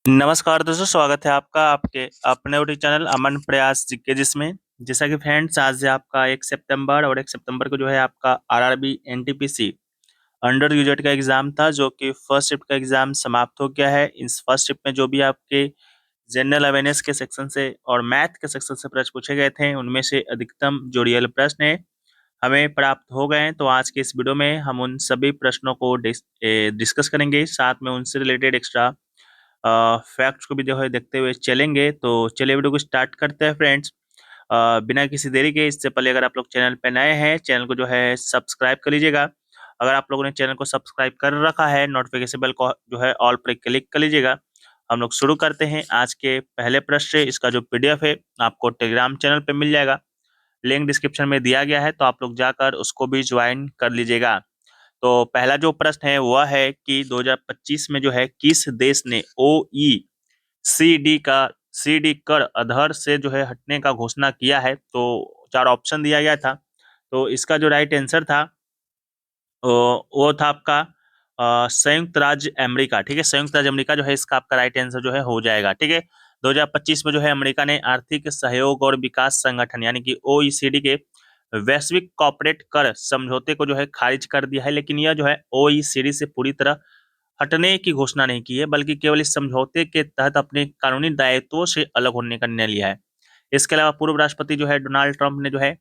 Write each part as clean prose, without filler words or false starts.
नमस्कार दोस्तों, स्वागत है आपका आपके अपने यूट्यूब चैनल अमन प्रयास जीके जिसमें जैसा कि फ्रेंड्स आज है आपका 1 सितंबर और 1 सितंबर को जो है आपका आरआरबी एनटीपीसी अंडर ग्रेजुएट का एग्जाम था, जो कि फर्स्ट शिफ्ट का एग्जाम समाप्त हो गया है। इस फर्स्ट शिफ्ट में जो भी आपके जनरल अवेयरनेस के सेक्शन से और मैथ के सेक्शन से प्रश्न पूछे गए थे, उनमें से अधिकतम जो रियल प्रश्न है हमें प्राप्त हो गए हैं। तो आज के इस वीडियो में हम उन सभी प्रश्नों को डिस्कस करेंगे, साथ में उनसे रिलेटेड एक्स्ट्रा फैक्ट्स को भी जो है देखते हुए चलेंगे। तो चलिए वीडियो को स्टार्ट करते हैं फ्रेंड्स। बिना किसी देरी के इससे पहले अगर आप लोग चैनल पे नए हैं, चैनल को जो है सब्सक्राइब कर लीजिएगा। अगर आप लोगों ने चैनल को सब्सक्राइब कर रखा है, नोटिफिकेशन बेल को जो है ऑल पर क्लिक कर लीजिएगा। हम लोग शुरू करते हैं आज के पहले प्रश्न से। इसका जो पीडीएफ है आपको टेलीग्राम चैनल पे मिल जाएगा, लिंक डिस्क्रिप्शन में दिया गया है, तो आप लोग जाकर उसको भी ज्वाइन कर लीजिएगा। तो पहला जो प्रश्न है वह है कि 2025 में जो है किस देश ने ओईसीडी का सीडी कर आधार से जो है हटने का घोषणा किया है। तो चार ऑप्शन दिया गया था, तो इसका जो राइट आंसर था वो था आपका संयुक्त राज्य अमेरिका। ठीक है, संयुक्त राज्य अमेरिका जो है इसका आपका राइट आंसर जो है हो जाएगा। ठीक है, 2025 में जो है अमेरिका ने आर्थिक सहयोग और विकास संगठन यानी कि ओईसीडी के वैश्विक कॉर्पोरेट कर समझौते को जो है खारिज कर दिया है। लेकिन यह जो है ओईसीडी से पूरी तरह हटने की घोषणा नहीं की है, बल्कि केवल इस समझौते के तहत अपने कानूनी दायित्वों से अलग होने का निर्णय लिया है। इसके अलावा पूर्व राष्ट्रपति जो है डोनाल्ड ट्रंप ने जो है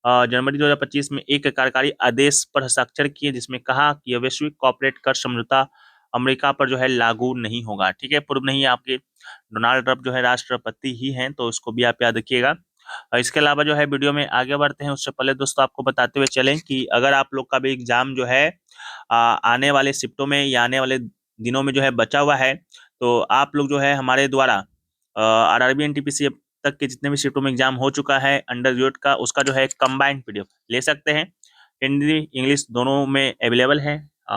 जनवरी 2025 में एक कार्यकारी आदेश पर हस्ताक्षर किए, जिसमें कहा कि यह वैश्विक कॉर्पोरेट कर समझौता अमेरिका पर जो है लागू नहीं होगा। ठीक है, पूर्व नहीं, आपके डोनाल्ड ट्रंप जो है राष्ट्रपति ही हैं, तो उसको भी आप याद रखिएगा। इसके अलावा जो है वीडियो में आगे बढ़ते हैं उससे पहले दोस्तों आपको बताते हुए चलें कि अगर आप लोग का भी एग्जाम जो है आने वाले शिफ्टों में या आने वाले दिनों में जो है बचा हुआ है, तो आप लोग जो है हमारे द्वारा आरआरबी एनटीपीसी तक के जितने भी शिफ्टों में एग्जाम हो चुका है अंडर ग्रेजुएट का, उसका जो है कंबाइंड पीडीएफ ले सकते हैं। हिंदी इंग्लिश दोनों में अवेलेबल है।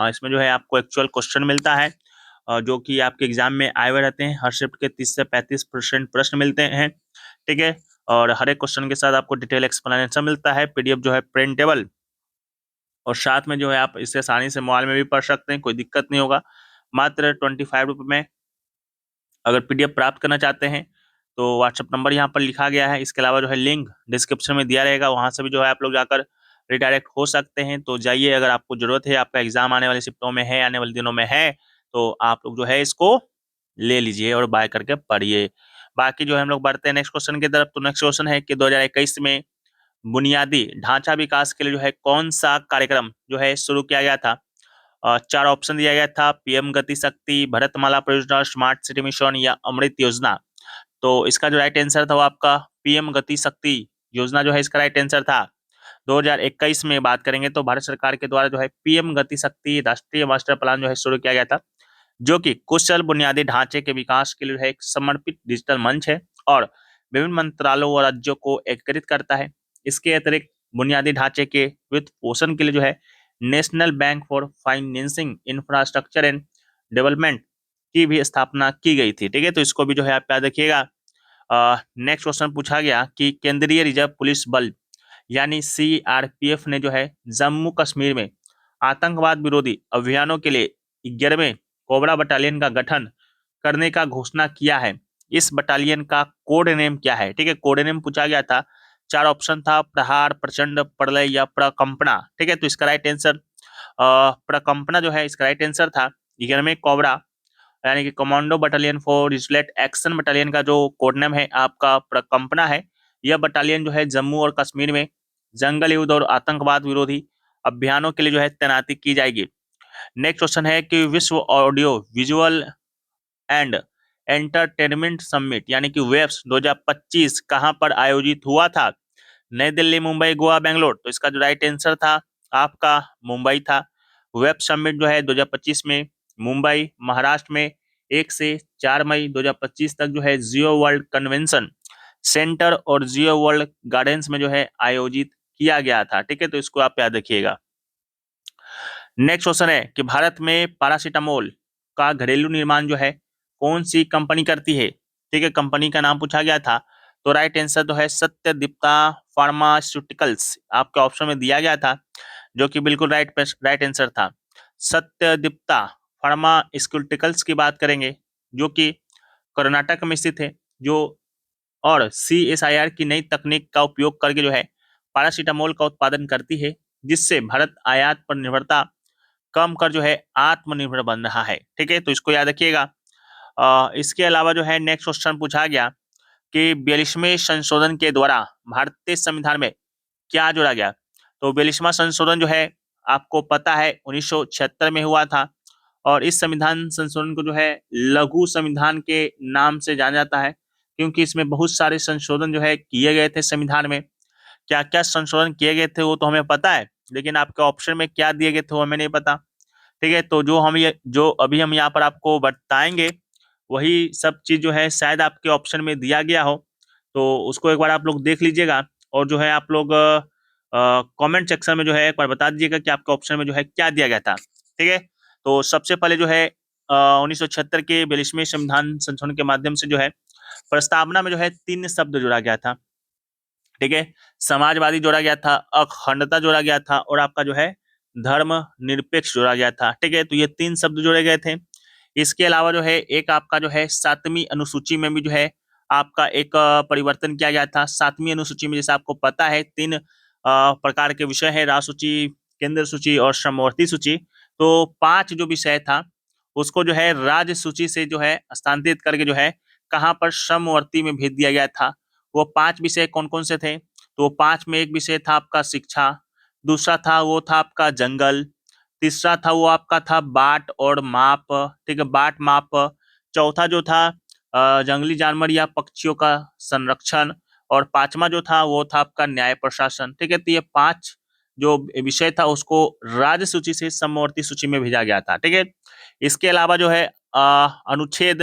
इसमें जो है आपको एक्चुअल क्वेश्चन मिलता है जो कि आपके एग्जाम में आए हुए रहते हैं। हर शिफ्ट के 30 से 35% प्रश्न मिलते हैं। ठीक है, और हर एक क्वेश्चन के साथ आपको डिटेल एक्सप्लेनेशन मिलता है। पीडीएफ जो है प्रिंटेबल, और साथ में जो है आप इसे आसानी से मोबाइल में भी पढ़ सकते हैं, कोई दिक्कत नहीं होगा। मात्र 25 रुपये में अगर पीडीएफ प्राप्त करना चाहते हैं तो व्हाट्सएप नंबर यहाँ पर लिखा गया है। इसके अलावा जो है लिंक डिस्क्रिप्शन में दिया रहेगा, वहां से भी जो है आप लोग जाकर रिडायरेक्ट हो सकते हैं। तो जाइए, अगर आपको जरूरत है, आपका एग्जाम आने वाले शिफ्टों में है, आने वाले दिनों में है, तो आप लोग जो है इसको ले लीजिए और बाय करके पढ़िए। बाकी जो है हम लोग बढ़ते हैं नेक्स्ट क्वेश्चन की तरफ। तो नेक्स्ट क्वेश्चन है कि 2021 में बुनियादी ढांचा विकास के लिए जो है कौन सा कार्यक्रम जो है शुरू किया गया था। चार ऑप्शन दिया गया था, पीएम गति शक्ति, भारतमाला परियोजना, स्मार्ट सिटी मिशन या अमृत योजना। तो इसका जो राइट आंसर था वो आपका पीएम गति शक्ति योजना जो है इसका राइट आंसर था। 2021 में बात करेंगे तो भारत सरकार के द्वारा जो है पीएम गति शक्ति राष्ट्रीय मास्टर प्लान जो है शुरू किया गया था, जो कि कुशल बुनियादी ढांचे के विकास के लिए है एक समर्पित डिजिटल मंच है और विभिन्न मंत्रालयों और राज्यों को एकीकृत करता है। इसके अतिरिक्त बुनियादी ढांचे के वित्त पोषण के लिए जो है national bank for financing infrastructure and development की भी स्थापना की गई थी। ठीक है, तो इसको भी जो है आप याद रखिएगा। नेक्स्ट क्वेश्चन पूछा गया कि केंद्रीय रिजर्व पुलिस बल यानी सीआरपीएफ ने जो है जम्मू कश्मीर में आतंकवाद विरोधी अभियानों के लिए 11वें कोबरा बटालियन का गठन करने का घोषणा किया है। इस बटालियन का कोड नेम क्या है। ठीक है, कोड नेम पूछा गया था। चार ऑप्शन था, प्रहार, प्रचंड, प्रलय या प्रकंपना। ठीक है, तो इसका राइट आंसर प्रकंपना जो है इसका राइट आंसर था। 11वें कोबरा यानी कि commando battalion for result action battalion का जो कोड नेम है आपका प्रकंपना है। यह बटालियन जो है जम्मू और कश्मीर में जंगल युद्ध और आतंकवाद विरोधी अभियानों के लिए जो है तैनाती की जाएगी। नेक्स्ट क्वेश्चन है कि विश्व audio visual and entertainment summit यानी कि वेब्स 2025 कहां पर आयोजित हुआ था। नई दिल्ली, मुंबई, गोवा, बेंगलोर। तो इसका जो राइट आंसर था आपका मुंबई था। वेब समिट जो है 2025 में मुंबई महाराष्ट्र में 1 से 4 मई 2025 तक जो है जियो वर्ल्ड कन्वेंशन सेंटर और जियो वर्ल्ड गार्डन्स में जो है आयोजित किया गया था। ठीक है, तो इसको आप याद रखिएगा। नेक्स्ट क्वेश्चन है कि भारत में पैरासीटामोल का घरेलू निर्माण जो है कौन सी कंपनी करती है। ठीक है, कंपनी का नाम पूछा गया था। तो राइट आंसर तो है सत्यदीप्ता फार्मास्यूटिकल्स, आपके ऑप्शन में दिया गया था, जो कि बिल्कुल राइट आंसर था। सत्यदीप्ता फार्मास्यूटिकल्स की बात करेंगे, जो कि कर्नाटक में स्थित है, जो और CSIR की नई तकनीक का उपयोग करके जो है पैरासीटामोल का उत्पादन करती है, जिससे भारत आयात पर निर्भरता कम कर जो है आत्मनिर्भर बन रहा है। ठीक है, तो इसको याद रखिएगा। इसके अलावा जो है नेक्स्ट क्वेश्चन पूछा गया कि 42वें संशोधन के द्वारा भारतीय संविधान में क्या जोड़ा गया। तो 42वां संशोधन जो है आपको पता है 1976 में हुआ था, और इस संविधान संशोधन को जो है लघु संविधान के नाम से जाना जाता है, क्योंकि इसमें बहुत सारे संशोधन जो है किए गए थे संविधान में। क्या क्या संशोधन किए गए थे वो तो हमें पता है, लेकिन आपके ऑप्शन में क्या दिए गए थे वो हमें नहीं पता। ठीक है, तो जो अभी हम यहाँ पर आपको बताएंगे वही सब चीज जो है शायद आपके ऑप्शन में दिया गया हो, तो उसको एक बार आप लोग देख लीजिएगा, और जो है आप लोग कमेंट सेक्शन में जो है एक बार बता दीजिएगा कि आपके ऑप्शन में जो है क्या दिया गया था। ठीक है, तो सबसे पहले जो है 1976 के 42वें संविधान संशोधन के माध्यम से जो है प्रस्तावना में जो है 3 शब्द जोड़ा गया था। ठीक है, समाजवादी जोड़ा गया था, अखंडता जोड़ा गया था, और आपका जो है धर्म निरपेक्ष जोड़ा गया था। ठीक है, तो ये 3 शब्द जोड़े गए थे। इसके अलावा जो है एक आपका जो है 7वीं अनुसूची में भी जो है आपका एक परिवर्तन किया गया था। 7वीं अनुसूची में जैसे आपको पता है 3 प्रकार के विषय है, राज्य सूची, केंद्र सूची और समवर्ती सूची। तो 5 जो विषय था उसको जो है राज्य सूची से जो है स्थानांतरित करके जो है कहाँ पर समवर्ती में भेज दिया गया था। वो 5 विषय कौन कौन से थे, तो 5 में एक विषय था आपका शिक्षा, दूसरा था वो था आपका जंगल, तीसरा था वो आपका था बाट और माप। ठीक है, बाट माप। चौथा जो था जंगली जानवर या पक्षियों का संरक्षण, और 5वां जो था वो था आपका न्याय प्रशासन। ठीक है, तो ये 5 जो विषय था उसको राज्य सूची से समवर्ती सूची में भेजा गया था। ठीक है, इसके अलावा जो है अनुच्छेद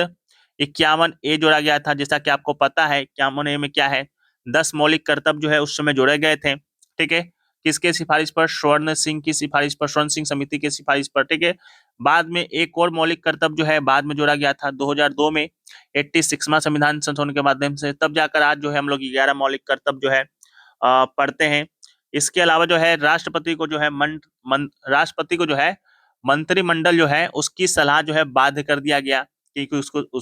51A जोड़ा गया था। जैसा कि आपको पता है 51A में क्या है, 10 मौलिक कर्तव्य जो है उस समय जोड़े गए थे। ठीक है, किसके सिफारिश पर, स्वर्ण सिंह की सिफारिश पर, स्वर्ण सिंह समिति की सिफारिश पर। ठीक है, बाद में एक और मौलिक कर्तव्य जो है बाद में जोड़ा गया था 2002 में 86वां संविधान संशोधन के माध्यम से, तब जाकर आज जो है हम लोग 11 मौलिक कर्तव्य जो है पढ़ते हैं। इसके अलावा जो है राष्ट्रपति को जो है राष्ट्रपति को जो है मंत्रिमंडल जो है उसकी सलाह जो है बाध्य कर दिया गया, क्योंकि उसको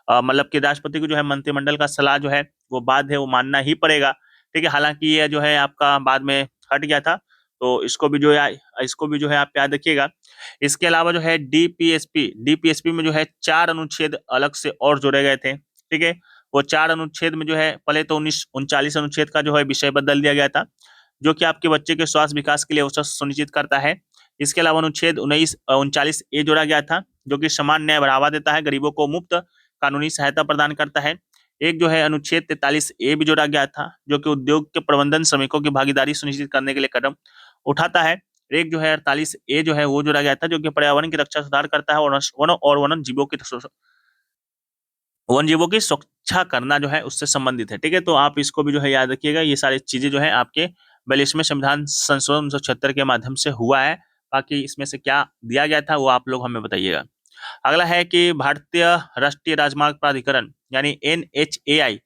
मतलब कि राष्ट्रपति को जो है मंत्रिमंडल का सलाह जो है वो बाध्य है, वो मानना ही पड़ेगा। ठीक है, हालांकि ये जो है आपका बाद में हट गया था, तो इसको भी जो है आप याद रखिएगा। इसके अलावा जो है डीपीएसपी में जो है 4 अनुच्छेद अलग से और जोड़े गए थे। ठीक है, वो 4 अनुच्छेद में जो है पहले तो 39 अनुच्छेद का जो है विषय बदल दिया गया था, जो कि आपके बच्चे के स्वास्थ्य विकास के लिए अवसर सुनिश्चित करता है। इसके अलावा अनुच्छेद 39A जोड़ा गया था, जो कि समान न्याय बढ़ावा देता है, गरीबों को मुफ्त कानूनी सहायता प्रदान करता है। एक जो है अनुच्छेद 43A भी जोड़ा गया था, जो कि उद्योग के प्रबंधन श्रमिकों की भागीदारी सुनिश्चित करने के लिए कदम उठाता है। एक जो है 48A जो है वो जोड़ा गया था, जो कि पर्यावरण की रक्षा सुधार करता है और वन जीवों की सुरक्षा करना जो है उससे संबंधित है। ठीक है, तो आप इसको भी जो है याद रखिएगा। ये सारी चीजें जो है आपके 42वें संविधान संशोधन 1976 के माध्यम से हुआ है। बाकी इसमें से क्या दिया गया था वो आप लोग हमें बताइएगा। अगला है कि भारतीय राष्ट्रीय राजमार्ग प्राधिकरण यानी NHAI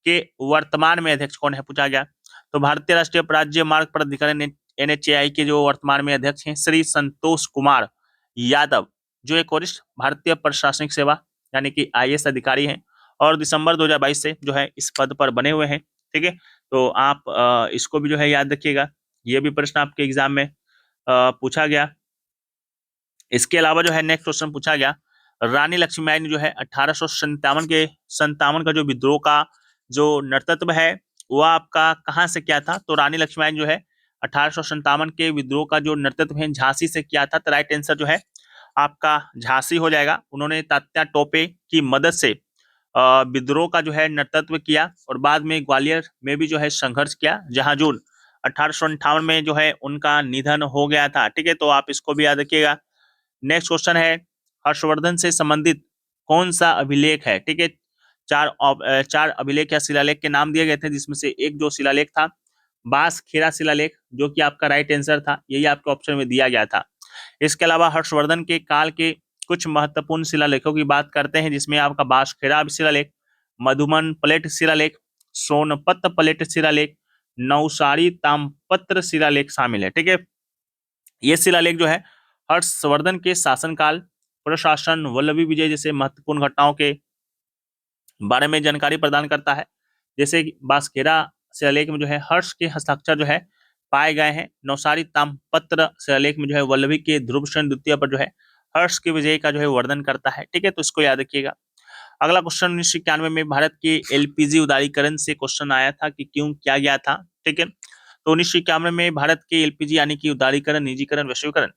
के वर्तमान में अध्यक्ष कौन है, पूछा गया। तो भारतीय राष्ट्रीय राज्य मार्ग प्राधिकरण NHAI के जो वर्तमान में अध्यक्ष हैं श्री संतोष कुमार यादव, जो एक वरिष्ठ भारतीय प्रशासनिक सेवा यानी कि IAS अधिकारी हैं, और दिसंबर 2022 से जो है इस पद पर बने हुए हैं। ठीक है, तो आप इसको भी जो है याद रखिएगा, ये भी प्रश्न आपके एग्जाम में पूछा गया। इसके अलावा जो है नेक्स्ट क्वेश्चन पूछा गया, रानी लक्ष्मीबाई ने जो है 1857 के संतावन का जो विद्रोह का जो नेतृत्व है वह आपका कहाँ से किया था। तो रानी लक्ष्मीबाई ने जो है 1857 के विद्रोह का जो नेतृत्व है झांसी से किया था। तो राइट आंसर जो है आपका झांसी हो जाएगा। उन्होंने तात्या टोपे की मदद से विद्रोह का जो है नेतृत्व किया, और बाद में ग्वालियर में भी जो है संघर्ष किया, जहां जून 1858 में जो है उनका निधन हो गया था। ठीक है, तो आप इसको भी याद रखिएगा। नेक्स्ट क्वेश्चन है, हर्षवर्धन से संबंधित कौन सा अभिलेख है। ठीक है, चार अभिलेख या शिलालेख के नाम दिए गए थे, जिसमें से एक जो शिलालेख था बासखेड़ा शिलालेख, जो कि आपका राइट आंसर था, यही आपके ऑप्शन में दिया गया था। इसके अलावा हर्षवर्धन के काल के कुछ महत्वपूर्ण शिलालेखों की बात करते हैं, जिसमें आपका बासखेड़ा शिलालेख, मधुमन प्लेट शिलालेख, सोनपत प्लेट शिलालेख, नौसारी ताम्रपत्र शिलालेख शामिल है। ठीक है, ये शिलालेख जो है हर्षवर्धन के शासनकाल, प्रशासन, वल्लभी विजय जैसे महत्वपूर्ण घटनाओं के बारे में जानकारी प्रदान करता है। जैसे बास्केरा शिलालेख में जो है हर्ष के हस्ताक्षर जो है पाए गए हैं। नौसारी ताम्रपत्र शिलालेख में जो है वल्लभी के ध्रुवसेन द्वितीय पर जो है हर्ष के विजय का जो है वर्णन करता है। ठीक है, तो इसको याद रखिएगा। अगला क्वेश्चन 1991 में भारत के एलपीजी उदारीकरण से क्वेश्चन आया था कि क्यों किया गया था। ठीक है, तो 1991 में भारत के एलपीजी यानी कि उदारीकरण, निजीकरण, वैश्वीकरण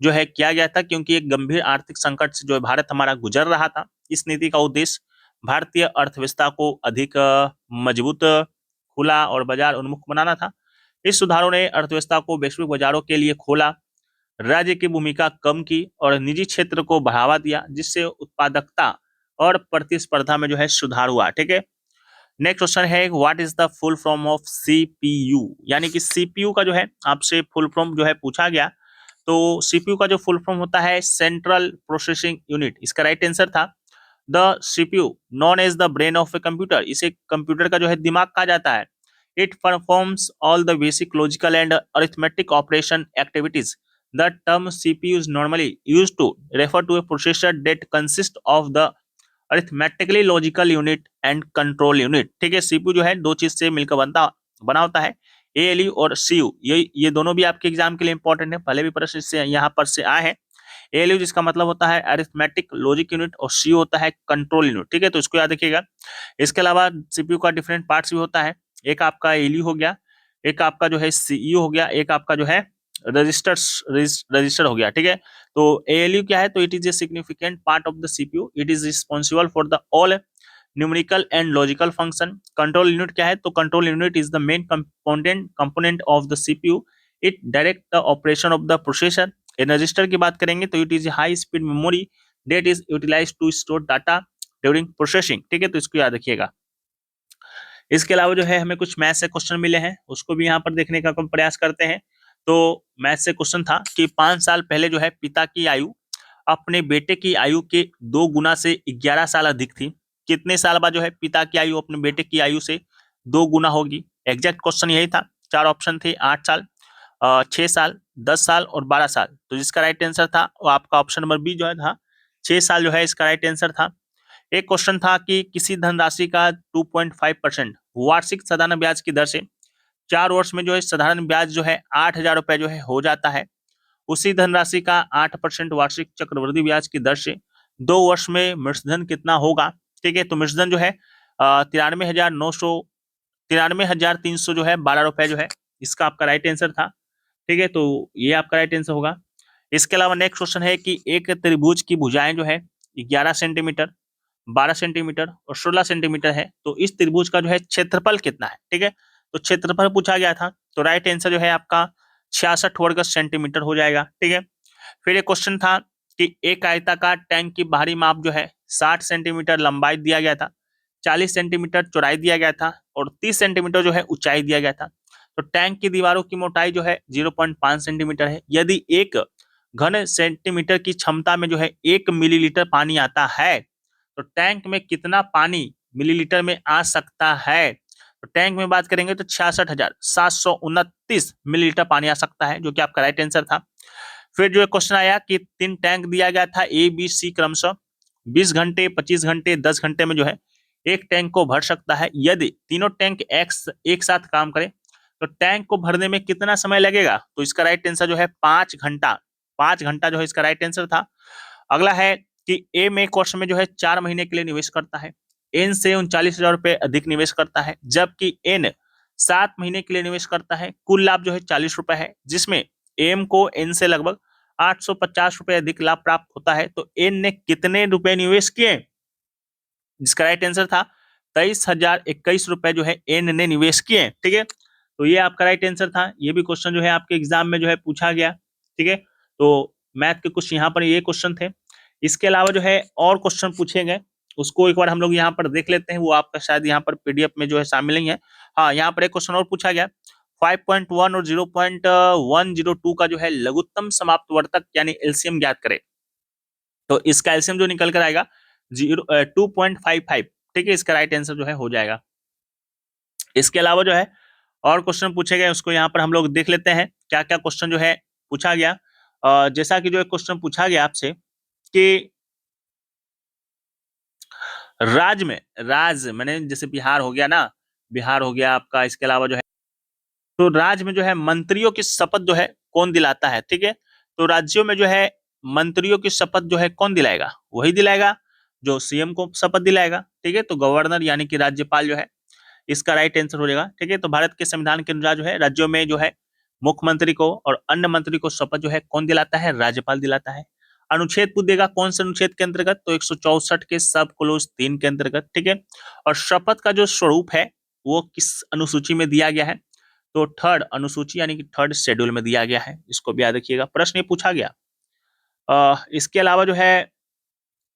जो है किया गया था क्योंकि एक गंभीर आर्थिक संकट से जो है भारत हमारा गुजर रहा था। इस नीति का उद्देश्य भारतीय अर्थव्यवस्था को अधिक मजबूत, खुला और बाजार उन्मुख बनाना था। इस सुधारों ने अर्थव्यवस्था को वैश्विक बाजारों के लिए खोला, राज्य की भूमिका कम की और निजी क्षेत्र को बढ़ावा दिया, जिससे उत्पादकता और प्रतिस्पर्धा में जो है सुधार हुआ। ठीक है, नेक्स्ट क्वेश्चन है what is the full form of CPU, यानी कि सीपीयू का जो है आपसे फुल फॉर्म जो है पूछा गया। तो सीपीयू का जो फुल फॉर्म होता है सेंट्रल प्रोसेसिंग यूनिट। इसका राइट आंसर था the CPU known as the brain of a computer. इसे कंप्यूटर का जो है दिमाग कहा जाता है। It performs all the basic logical and arithmetic operation activities. The term CPU is normally used to refer to a processor that consist of the arithmetically logical unit and control unit. ठीक है, CPU जो है दो चीज से मिलकर बना होता है, एएलयू और सीयू। ये दोनों भी आपके एग्जाम के लिए इंपॉर्टेंट है, पहले भी प्रश्न से यहाँ पर से आए हैं। एएलयू जिसका मतलब होता है अरिथमेटिक लॉजिक यूनिट और सीयू होता है कंट्रोल यूनिट। ठीक है, तो इसको याद रखिएगा। इसके अलावा सीपीयू का डिफरेंट पार्ट्स भी होता है। एक आपका एएलयू हो गया, एक आपका जो है सीयू हो गया, एक आपका जो है रजिस्टर हो गया। ठीक है, तो एएलयू क्या है, तो it is a significant part of the CPU. It is responsible for the all numerical and logical function. Control unit क्या है, तो control unit is the main component of the CPU. It direct the operation of the processor. इन register की बात करेंगे तो it is high speed memory that is utilized to store data during processing. ठीक है, तो इसको याद रखिएगा। इसके अलावा जो है हमें कुछ मैथ से क्वेश्चन मिले हैं, उसको भी यहाँ पर देखने का प्रयास करते हैं। तो मैथ से क्वेश्चन था कि 5 साल पहले जो है पिता की आयु अपने बेटे की आयु के 2 गुना से 11 साल अधिक थी। कितने साल बाद जो है पिता की आयु अपने बेटे की आयु से 2 गुना होगी? एग्जैक्ट क्वेश्चन यही था। 4 ऑप्शन थे, 8 साल, 6 साल, 10 साल और 12 साल। तो जिसका राइट आंसर था वो आपका ऑप्शन नंबर बी जो है था, 6 साल जो है इसका राइट आंसर था। एक क्वेश्चन था कि किसी धनराशि का 2.5% वार्षिक साधारण ब्याज की दर से 4 वर्ष में जो है साधारण ब्याज जो है 8,000 रुपए जो है हो जाता है। उसी धनराशि का 8% वार्षिक चक्रवृद्धि ब्याज की दर से 2 वर्ष में मृतधन कितना होगा? ठीक है, तो मृतधन जो है 93,300 जो है 12 रुपए जो है इसका आपका राइट आंसर था। ठीक है, तो ये आपका राइट आंसर होगा। इसके अलावा नेक्स्ट क्वेश्चन है कि एक त्रिभुज की भुजाएं जो है 11 सेंटीमीटर, 12 सेंटीमीटर और 16 सेंटीमीटर है, तो इस त्रिभुज का जो है क्षेत्रफल कितना है? ठीक है, तो क्षेत्रफल पूछा गया था, तो राइट आंसर जो है आपका 66 वर्ग सेंटीमीटर हो जाएगा। ठीक है, फिर एक क्वेश्चन था कि एक आयताकार टैंक की बाहरी माप जो है 60 सेंटीमीटर लंबाई दिया गया था, 40 सेंटीमीटर चौड़ाई दिया गया था और 30 सेंटीमीटर जो है ऊंचाई दिया गया था। तो टैंक की दीवारों की मोटाई जो है 0.5 सेंटीमीटर है। यदि एक घन सेंटीमीटर की क्षमता में जो है 1 मिलीलीटर पानी आता है, तो टैंक में कितना पानी मिलीलीटर में आ सकता है? तो टैंक में बात करेंगे तो 66,729 मिलीलीटर पानी आ सकता है, जो कि आपका राइट आंसर था। फिर जो क्वेश्चन आया कि 3 टैंक दिया गया था ए बी सी क्रमशः 20 घंटे, 25 घंटे, 10 घंटे में जो है एक टैंक को भर सकता है। यदि तीनों टैंक एक साथ काम करें तो टैंक को भरने में कितना समय लगेगा? तो इसका राइट आंसर जो है 5 घंटा। 5 घंटा जो है इसका राइट आंसर था। अगला है कि ए में कोर्स में जो है 4 महीने के लिए निवेश करता है, एन से 39,000 रुपए अधिक निवेश करता है, जबकि एन 7 महीने के लिए निवेश करता है। कुल लाभ जो है 40 रुपए है, जिसमें एम को एन से लगभग 850 रुपए अधिक लाभ प्राप्त होता है। तो एन ने कितने रुपए निवेश किए? जिसका राइट आंसर था 23,021 रुपए जो है एन ने निवेश किए। ठीक है, तो ये आपका राइट आंसर था। ये भी क्वेश्चन जो है आपके एग्जाम में जो है पूछा गया। ठीक है, तो मैथ के कुछ यहाँ पर ये क्वेश्चन थे। इसके अलावा जो है और क्वेश्चन पूछे गए, उसको एक बार हम लोग यहाँ पर देख लेते हैं। वो आपका शायद यहाँ पर पीडीएफ में जो है शामिल नहीं है। हाँ, यहाँ पर एक क्वेश्चन और पूछा गया 5.1 और 0.102 का जो है लघुत्तम समाप्त वर्तक यानी एलसीएम ज्ञात करे। तो इसका एलसीएम जो निकल कर आएगा 2.55। ठीक है, इसका राइट आंसर जो है हो जाएगा। इसके अलावा जो है और क्वेश्चन पूछे गए, उसको यहाँ पर हम लोग देख लेते हैं क्या क्या क्वेश्चन जो है पूछा गया। जैसा कि जो एक क्वेश्चन पूछा गया आपसे कि राज्य मैंने जैसे बिहार हो गया ना, बिहार हो गया आपका, इसके अलावा जो है तो राज्य में जो है मंत्रियों की शपथ जो है कौन दिलाता है, ठीक है। तो राज्यों में जो है मंत्रियों की शपथ जो है कौन दिलाएगा, वही दिलाएगा जो सीएम को शपथ दिलाएगा, ठीक है। तो गवर्नर यानी कि राज्यपाल जो है इसका राइट आंसर हो जाएगा, ठीक है। तो भारत के संविधान के अनुसार जो है राज्यों में जो है मुख्यमंत्री को और अन्य मंत्री को शपथ जो है कौन दिलाता है, राज्यपाल दिलाता है। अनुच्छेद पूछेगा कौन से अनुच्छेद के अंतर्गत, तो 164 के सब क्लोज 3 के अंतर्गत, ठीक है। और शपथ का जो स्वरूप है वो किस अनुसूची में दिया गया है, तो थर्ड अनुसूची यानी कि थर्ड शेड्यूल में दिया गया है, इसको भी याद रखिएगा, प्रश्न ये पूछा गया। इसके अलावा जो है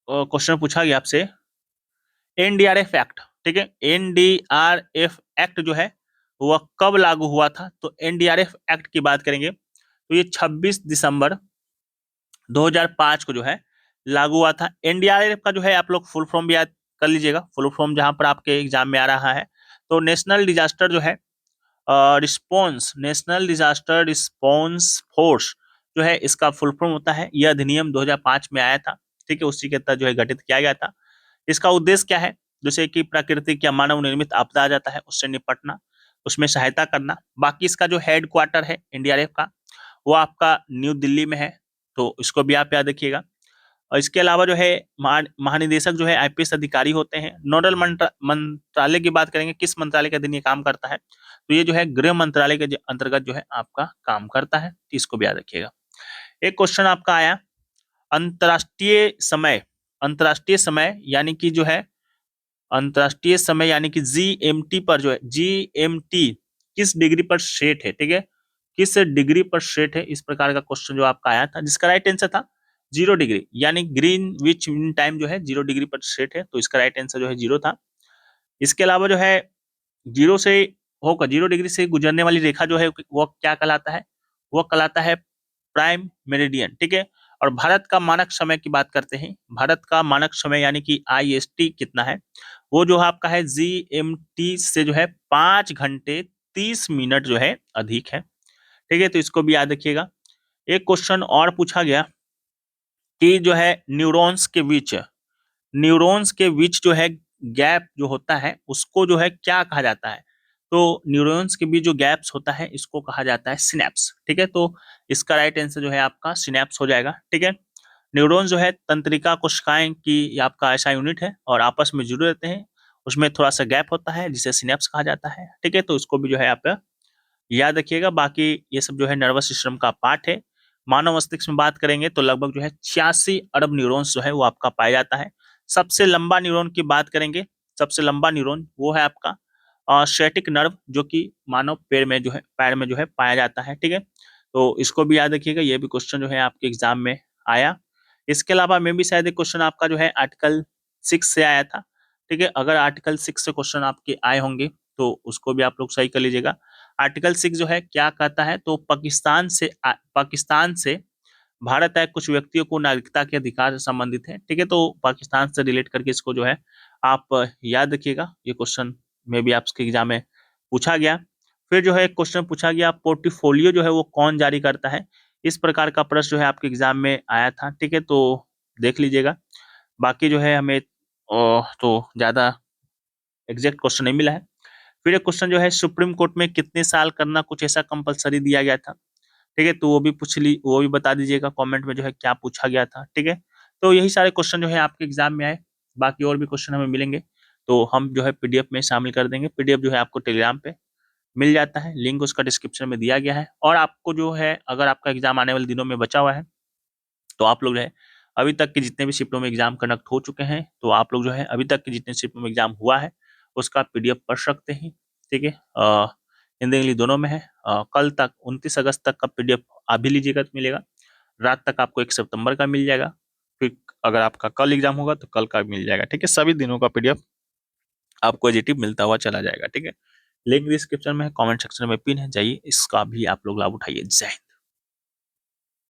क्वेश्चन पूछा गया आपसे एनडीआरएफ एक्ट, ठीक है। एनडीआरएफ एक्ट जो है वह कब लागू हुआ था, तो एनडीआरएफ एक्ट की बात करेंगे तो ये 26 दिसंबर 2005 को जो है लागू हुआ था। एनडीआरएफ का जो है आप लोग फुल फॉर्म भी याद कर लीजिएगा, फुल फॉर्म जहां पर आपके एग्जाम में आ रहा है, तो नेशनल डिजास्टर जो है response, national disaster response force जो है इसका फुल फॉर्म होता है। यह अधिनियम 2005 में आया था, ठीक है, उसी के तहत जो है गठित किया गया था। इसका उद्देश्य क्या है, जैसे कि प्राकृतिक या मानव निर्मित आपदा आ जाता है उससे निपटना, उसमें सहायता करना। बाकी इसका जो हेड क्वार्टर है एनडीआरएफ का वो आपका न्यू दिल्ली में है, तो इसको भी आप याद रखिएगा। और इसके अलावा जो है महानिदेशक जो है आईपीएस अधिकारी होते हैं। नोडल मंत्रालय की बात करेंगे, किस मंत्रालय के अधीन ये काम करता है, तो ये जो है गृह मंत्रालय के अंतर्गत जो है आपका काम करता है, तो इसको भी याद रखिएगा। एक क्वेश्चन आपका आया अंतरराष्ट्रीय समय, अंतरराष्ट्रीय समय यानी कि जो है अंतरराष्ट्रीय समय यानी कि जीएमटी पर जो है जीएमटी किस डिग्री पर सेट है, ठीक है, किस डिग्री पर सेट है, इस प्रकार का क्वेश्चन जो आपका आया था, जिसका राइट आंसर था 0 डिग्री, यानी ग्रीन विच मीन टाइम जो है 0 डिग्री पर सेट है, तो इसका राइट आंसर जो है 0 था। इसके अलावा जो है 0 डिग्री से गुजरने वाली रेखा जो है वो क्या कहलाता है, वो कहलाता है प्राइम मेरिडियन, ठीक है। और भारत का मानक समय की बात करते हैं, भारत का मानक समय यानी कि आईएसटी कितना है, वो जो आपका है जीएमटी से जो है 5 घंटे 30 मिनट जो है अधिक है, ठीक है। तो इसको भी याद रखिएगा। एक क्वेश्चन और पूछा गया कि जो है न्यूरॉन्स के बीच जो है गैप जो होता है उसको जो है क्या कहा जाता है, तो न्यूरॉन्स के बीच जो गैप्स होता है इसको कहा जाता है सिनेप्स, ठीक है। तो इसका राइट आंसर जो है आपका सिनेप्स हो जाएगा, ठीक है। न्यूरॉन जो है तंत्रिका कोशिकाएं की आपका ऐसा यूनिट है और आपस में जुड़े रहते हैं, उसमें थोड़ा सा गैप होता है जिसे सिनेप्स कहा जाता है, ठीक है। तो इसको भी जो है आप याद रखिएगा। बाकी ये सब जो है नर्वस सिस्टम का पार्ट है। मानव मस्तिष्क में बात करेंगे तो लगभग जो है 86 अरब न्यूरॉन्स जो है वो आपका पाया जाता है। सबसे लंबा न्यूरॉन की बात करेंगे, सबसे लंबा न्यूरॉन वो है आपका स्टैटिक नर्व, जो कि मानव पैर में जो है पाया जाता है, ठीक है। तो इसको भी याद रखिएगा, ये भी क्वेश्चन जो है आपके एग्जाम में आया। इसके अलावा में भी शायद एक क्वेश्चन आपका जो है आर्टिकल 6 से आया था, ठीक है। अगर आर्टिकल 6 से क्वेश्चन आपके आए होंगे तो उसको भी आप लोग सही कर लीजिएगा। आर्टिकल 6 जो है क्या कहता है, तो पाकिस्तान से भारत आए कुछ व्यक्तियों को नागरिकता के अधिकार से संबंधित है, ठीक है। तो पाकिस्तान से रिलेट करके इसको जो है आप याद रखिएगा, ये क्वेश्चन में भी आपके एग्जाम में पूछा गया। फिर जो है क्वेश्चन पूछा गया पोर्टफोलियो जो है वो कौन जारी करता है, इस प्रकार का प्रश्न जो है आपके एग्जाम में आया था, ठीक है। तो देख लीजिएगा। बाकी जो है हमें तो ज्यादा एग्जैक्ट क्वेश्चन नहीं मिला है। फिर एक क्वेश्चन जो है सुप्रीम कोर्ट में कितने साल करना कुछ ऐसा कंपलसरी दिया गया था, ठीक है। तो वो भी बता दीजिएगा कमेंट में जो है क्या पूछा गया था, ठीक है। तो यही सारे क्वेश्चन जो है आपके एग्जाम में आए। बाकी और भी क्वेश्चन हमें मिलेंगे तो हम जो है पीडीएफ में शामिल कर देंगे। पीडीएफ जो है आपको टेलीग्राम पे मिल जाता है, लिंक उसका डिस्क्रिप्शन में दिया गया है। और आपको जो है अगर आपका एग्जाम आने वाले दिनों में बचा हुआ है तो आप लोग जो है अभी तक के जितने भी शिफ्टों में एग्जाम कंडक्ट हो चुके हैं, तो आप लोग जो है अभी तक के जितने शिफ्टों में एग्जाम हुआ है उसका पीडीएफ पढ़ सकते हैं, ठीक है। हिंदी इंग्लिश दोनों में है। कल तक 29 अगस्त तक का पीडीएफ आप भी लीजिएगा तो मिलेगा। रात तक आपको 1 सितंबर का मिल जाएगा। फिर अगर आपका कल एग्जाम होगा तो कल का मिल जाएगा, ठीक है। सभी दिनों का पीडीएफ आपको एजिटिव मिलता हुआ चला जाएगा, ठीक है। लिंक डिस्क्रिप्शन में है, कमेंट सेक्शन में पिन है, जाइए इसका भी आप लोग लाभ उठाइए। जय हिंद।